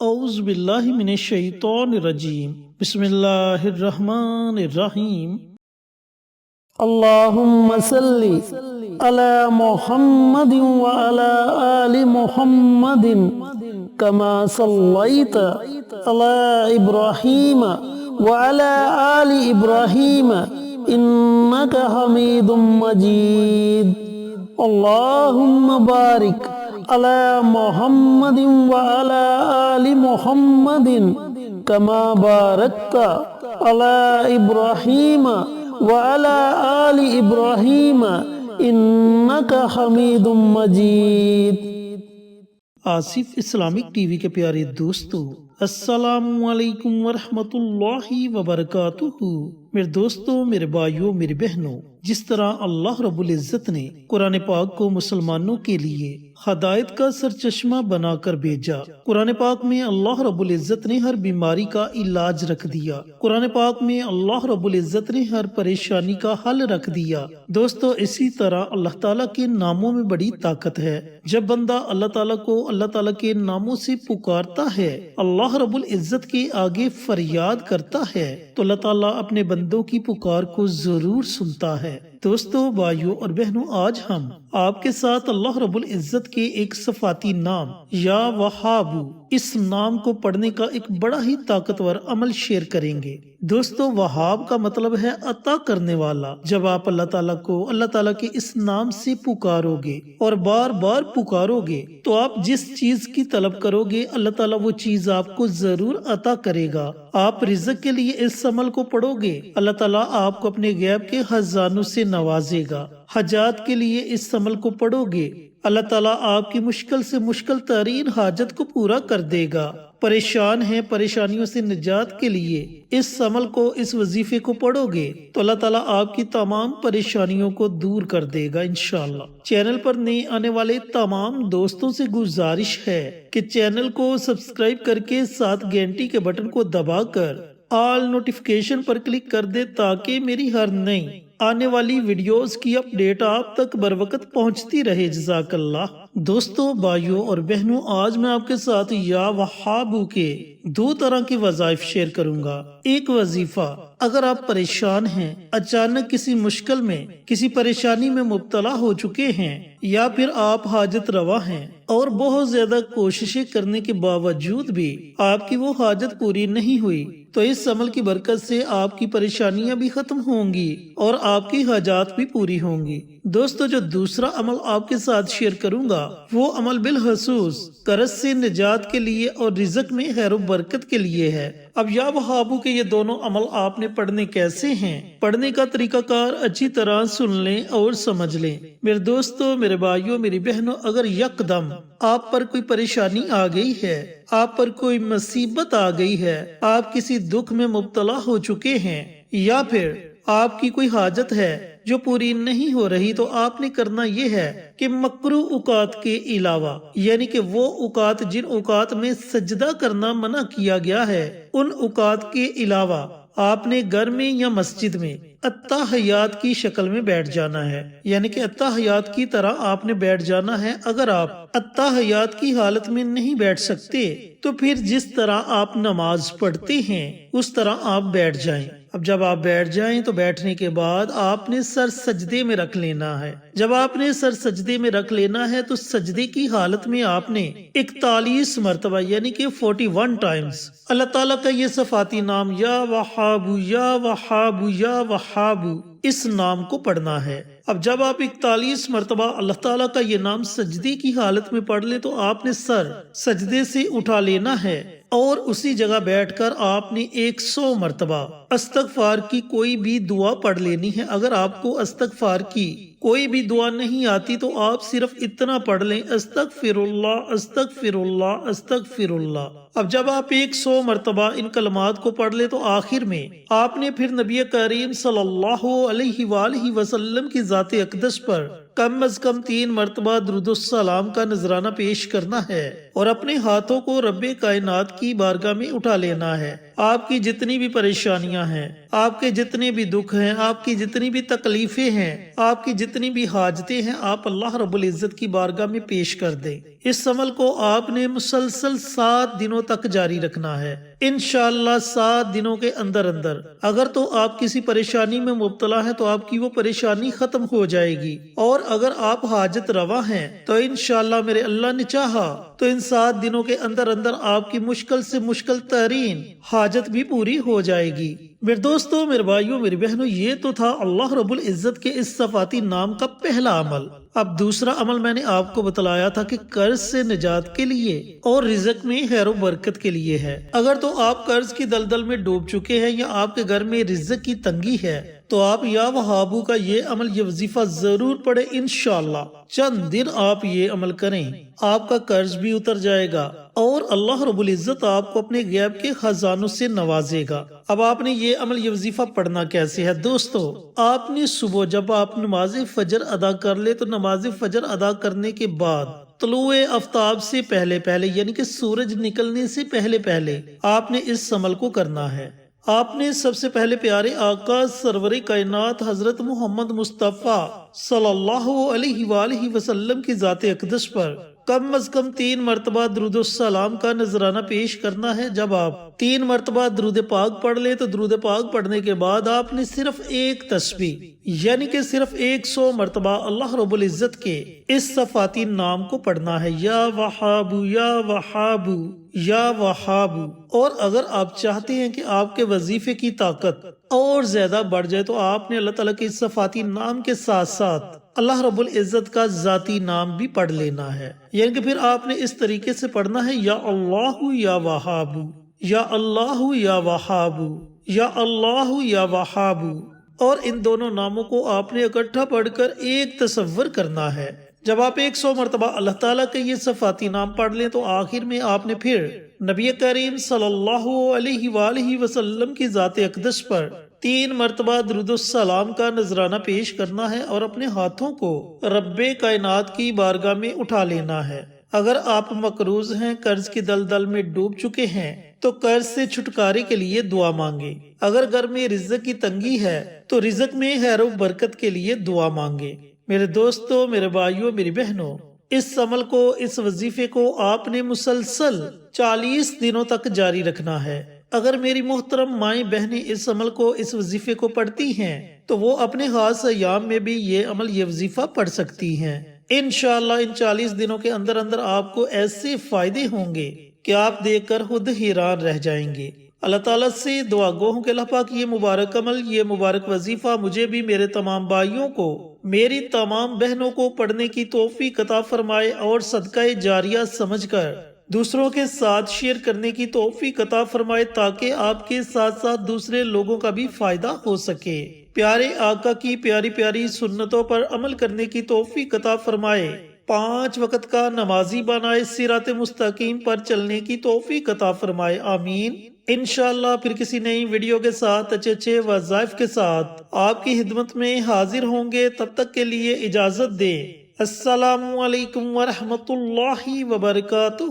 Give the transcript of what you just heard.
اعوذ باللہ من الشیطان الرجیم بسم اللہ الرحمن الرحیم اللہم صلی علی محمد وعلی آل محمد کما صلیت علی ابراہیم وعلی آل ابراہیم انک حمید مجید اللہم بارک علی محمد وعلی آل محمد کما بارکت علی ابراہیم وعلی آل ابراہیم انک حمید مجید۔ آصف اسلامک ٹی وی کے پیارے دوستو، السلام علیکم ورحمۃ اللہ وبرکاتہ۔ میرے دوستوں، میرے بھائیوں، میری بہنوں، جس طرح اللہ رب العزت نے قرآن پاک کو مسلمانوں کے لیے ہدایت کا سرچشمہ بنا کر بھیجا، قرآن پاک میں اللہ رب العزت نے ہر بیماری کا علاج رکھ دیا، قرآن پاک میں اللہ رب العزت نے ہر پریشانی کا حل رکھ دیا۔ دوستو، اسی طرح اللہ تعالیٰ کے ناموں میں بڑی طاقت ہے۔ جب بندہ اللہ تعالیٰ کو اللہ تعالیٰ کے ناموں سے پکارتا ہے، اللہ رب العزت کے آگے فریاد کرتا ہے، تو اللہ تعالیٰ اپنے بندوں کی پکار کو ضرور سنتا ہے۔ دوستو، بھائیوں اور بہنوں، آج ہم آپ کے ساتھ اللہ رب العزت کے ایک صفاتی نام یا وہاب، اس نام کو پڑھنے کا ایک بڑا ہی طاقتور عمل شیئر کریں گے۔ دوستو، وہاب کا مطلب ہے عطا کرنے والا۔ جب آپ اللہ تعالیٰ کو اللہ تعالیٰ کے اس نام سے پکارو گے اور بار بار پکارو گے، تو آپ جس چیز کی طلب کرو گے اللہ تعالیٰ وہ چیز آپ کو ضرور عطا کرے گا۔ آپ رزق کے لیے اس عمل کو پڑھو گے، اللہ تعالیٰ آپ کو اپنے غیب کے خزانوں سے نوازے گا۔ حاجات کے لیے اس عمل کو پڑھو گے، اللہ تعالیٰ آپ کی مشکل سے مشکل ترین حاجت کو پورا کر دے گا۔ پریشان ہیں، پریشانیوں سے نجات کے لیے اس عمل کو، اس وظیفے کو پڑھو گے تو اللہ تعالیٰ آپ کی تمام پریشانیوں کو دور کر دے گا انشاءاللہ۔ چینل پر نئے آنے والے تمام دوستوں سے گزارش ہے کہ چینل کو سبسکرائب کر کے ساتھ گھنٹی کے بٹن کو دبا کر آل نوٹیفیکیشن پر کلک کر دے، تاکہ میری ہر نئی آنے والی ویڈیوز کی اپڈیٹ آپ تک بر وقت پہنچتی رہے۔ جزاک اللہ۔ دوستو، بھائیوں اور بہنوں، آج میں آپ کے ساتھ یا وہاب کے دو طرح کی وظائف شیئر کروں گا۔ ایک وظیفہ، اگر آپ پریشان ہیں، اچانک کسی مشکل میں، کسی پریشانی میں مبتلا ہو چکے ہیں، یا پھر آپ حاجت روا ہیں اور بہت زیادہ کوششیں کرنے کے باوجود بھی آپ کی وہ حاجت پوری نہیں ہوئی، تو اس عمل کی برکت سے آپ کی پریشانیاں بھی ختم ہوں گی اور آپ کی حاجات بھی پوری ہوں گی۔ دوستو، جو دوسرا عمل آپ کے ساتھ شیئر کروں گا، وہ عمل بالخصوص قرض سے نجات کے لیے اور رزق میں خیر و برکت کے لیے ہے۔ اب یا وہابو کے یہ دونوں عمل آپ نے پڑھنے کیسے ہیں، پڑھنے کا طریقہ کار اچھی طرح سن لیں اور سمجھ لیں۔ میرے دوستو، میرے بھائیوں، میری بہنوں، اگر یکدم آپ پر کوئی پریشانی آ گئی ہے، آپ پر کوئی مصیبت آ گئی ہے، آپ کسی دکھ میں مبتلا ہو چکے ہیں، یا پھر آپ کی کوئی حاجت ہے جو پوری نہیں ہو رہی، تو آپ نے کرنا یہ ہے کہ مکروہ اوقات کے علاوہ، یعنی کہ وہ اوقات جن اوقات میں سجدہ کرنا منع کیا گیا ہے، ان اوقات کے علاوہ آپ نے گھر میں یا مسجد میں التحیات کی شکل میں بیٹھ جانا ہے، یعنی کہ التحیات کی طرح آپ نے بیٹھ جانا ہے۔ اگر آپ التحیات کی حالت میں نہیں بیٹھ سکتے تو پھر جس طرح آپ نماز پڑھتے ہیں اس طرح آپ بیٹھ جائیں۔ اب جب آپ بیٹھ جائیں تو بیٹھنے کے بعد آپ نے سر سجدے میں رکھ لینا ہے۔ جب آپ نے سر سجدے میں رکھ لینا ہے تو سجدے کی حالت میں آپ نے 41 مرتبہ، یعنی کہ 41 ٹائمز اللہ تعالیٰ کا یہ صفاتی نام یا وہاب یا وہاب یا وہاب، اس نام کو پڑھنا ہے۔ اب جب آپ 41 مرتبہ اللہ تعالیٰ کا یہ نام سجدے کی حالت میں پڑھ لیں تو آپ نے سر سجدے سے اٹھا لینا ہے اور اسی جگہ بیٹھ کر آپ نے 100 مرتبہ استغفار کی کوئی بھی دعا پڑھ لینی ہے۔ اگر آپ کو استغفار کی کوئی بھی دعا نہیں آتی تو آپ صرف اتنا پڑھ لیں، استغفر اللہ استغفر اللہ استغفر اللہ۔ اب جب آپ 100 مرتبہ ان کلمات کو پڑھ لیں تو آخر میں آپ نے پھر نبی کریم صلی اللہ علیہ وآلہ وسلم کی ذات اقدس پر کم از کم 3 مرتبہ درود السلام کا نذرانہ پیش کرنا ہے اور اپنے ہاتھوں کو رب کائنات کی بارگاہ میں اٹھا لینا ہے۔ آپ کی جتنی بھی پریشانیاں ہیں، آپ کے جتنے بھی دکھ ہیں، آپ کی جتنی بھی تکلیفیں ہیں، آپ کی جتنی بھی حاجتیں ہیں، آپ اللہ رب العزت کی بارگاہ میں پیش کر دیں۔ اس عمل کو آپ نے مسلسل 7 دنوں تک جاری رکھنا ہے۔ انشاءاللہ 7 دنوں کے اندر اندر اگر تو آپ کسی پریشانی میں مبتلا ہیں تو آپ کی وہ پریشانی ختم ہو جائے گی، اور اگر آپ حاجت روا ہیں تو انشاءاللہ میرے اللہ نے چاہا تو ان 7 دنوں کے اندر اندر آپ کی مشکل سے مشکل ترین حاجت بھی پوری ہو جائے گی۔ میرے دوستوں، میرے بھائیوں، میری بہنوں، یہ تو تھا اللہ رب العزت کے اس صفاتی نام کا پہلا عمل۔ اب دوسرا عمل میں نے آپ کو بتلایا تھا کہ قرض سے نجات کے لیے اور رزق میں خیر و برکت کے لیے ہے۔ اگر تو آپ قرض کی دلدل میں ڈوب چکے ہیں یا آپ کے گھر میں رزق کی تنگی ہے تو آپ یا وہابو کا یہ عمل، یہ وظیفہ ضرور پڑھیں۔ انشاءاللہ چند دن آپ یہ عمل کریں، آپ کا قرض بھی اتر جائے گا اور اللہ رب العزت آپ کو اپنے غیب کے خزانوں سے نوازے گا۔ اب آپ نے یہ عمل، یہ وظیفہ پڑھنا کیسے ہے دوستو؟ آپ نے صبح جب آپ نماز فجر ادا کر لے تو نماز فجر ادا کرنے کے بعد طلوع آفتاب سے پہلے یعنی کہ سورج نکلنے سے پہلے آپ نے اس عمل کو کرنا ہے۔ آپ نے سب سے پہلے پیارے آقا سرور کائنات حضرت محمد مصطفیٰ صلی اللہ علیہ وآلہ وسلم کی ذات اقدس پر کم از کم 3 مرتبہ درود السلام کا نذرانہ پیش کرنا ہے۔ جب آپ 3 مرتبہ درود پاک پڑھ لیں تو درود پاک پڑھنے کے بعد آپ نے صرف ایک تسبیح یعنی کہ صرف 100 مرتبہ اللہ رب العزت کے اس صفاتی نام کو پڑھنا ہے، یا وہابو یا وہابو یا وہابو۔ اور اگر آپ چاہتے ہیں کہ آپ کے وظیفے کی طاقت اور زیادہ بڑھ جائے تو آپ نے اللہ تعالیٰ کے اس صفاتی نام کے ساتھ ساتھ اللہ رب العزت کا ذاتی نام بھی پڑھ لینا ہے، یعنی کہ پھر آپ نے اس طریقے سے پڑھنا ہے، یا اللہ یا وہابو یا اللہ یا وہابو یا اللہ یا وہابو۔ اور ان دونوں ناموں کو آپ نے اکٹھا پڑھ کر ایک تصور کرنا ہے۔ جب آپ 100 مرتبہ اللہ تعالیٰ کے یہ صفاتی نام پڑھ لیں تو آخر میں آپ نے پھر نبی کریم صلی اللہ علیہ وآلہ وسلم کی ذات اقدس پر 3 مرتبہ درود السلام کا نذرانہ پیش کرنا ہے اور اپنے ہاتھوں کو رب کائنات کی بارگاہ میں اٹھا لینا ہے۔ اگر آپ مقروض ہیں، قرض کی دلدل میں ڈوب چکے ہیں تو قرض سے چھٹکارے کے لیے دعا مانگے۔ اگر گھر میں رزق کی تنگی ہے تو رزق میں خیر و برکت کے لیے دعا مانگے۔ میرے دوستوں، میرے بھائیوں، میری بہنوں، اس عمل کو، اس وظیفے کو آپ نے مسلسل 40 دنوں تک جاری رکھنا ہے۔ اگر میری محترم مائیں بہنیں اس عمل کو، اس وظیفے کو پڑھتی ہیں تو وہ اپنے خاص ایام میں بھی یہ عمل، یہ وظیفہ پڑھ سکتی ہیں۔ انشاءاللہ ان 40 دنوں کے اندر اندر آپ کو ایسے فائدے ہوں گے کہ آپ دیکھ کر خود حیران رہ جائیں گے۔ اللہ تعالیٰ سے دعا گو ہوں کہ اللہ پاک یہ مبارک عمل، یہ مبارک وظیفہ مجھے بھی، میرے تمام بھائیوں کو، میری تمام بہنوں کو پڑھنے کی توفیق عطا فرمائے اور صدقہ جاریہ سمجھ کر دوسروں کے ساتھ شیئر کرنے کی توفیق عطا فرمائے تاکہ آپ کے ساتھ ساتھ دوسرے لوگوں کا بھی فائدہ ہو سکے۔ پیارے آقا کی پیاری پیاری سنتوں پر عمل کرنے کی توفیق عطا فرمائے، 5 وقت کا نمازی بنائے، صراط مستقیم پر چلنے کی توفیق عطا فرمائے، آمین۔ انشاءاللہ پھر کسی نئی ویڈیو کے ساتھ اچھے وظائف کے ساتھ آپ کی خدمت میں حاضر ہوں گے۔ تب تک کے لیے اجازت دیں۔ السلام علیکم ورحمۃ اللہ وبرکاتہ۔